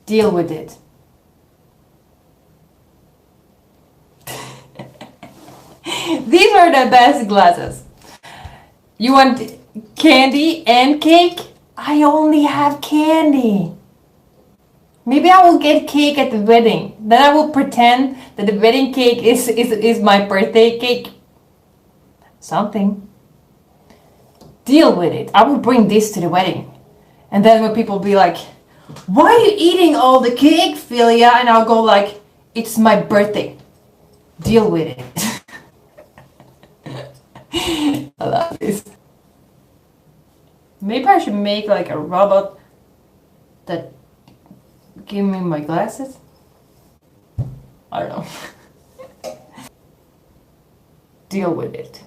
Deal with it. These are the best glasses. You want candy and cake? I only have candy. Maybe I will get cake at the wedding. Then I will pretend that the wedding cake is my birthday cake. Something. Deal with it. I will bring this to the wedding. And then when people be like, why are you eating all the cake, Philia? And I'll go like, it's my birthday. Deal with it. I love this. Maybe I should make like a robot that give me my glasses. I don't know. Deal with it.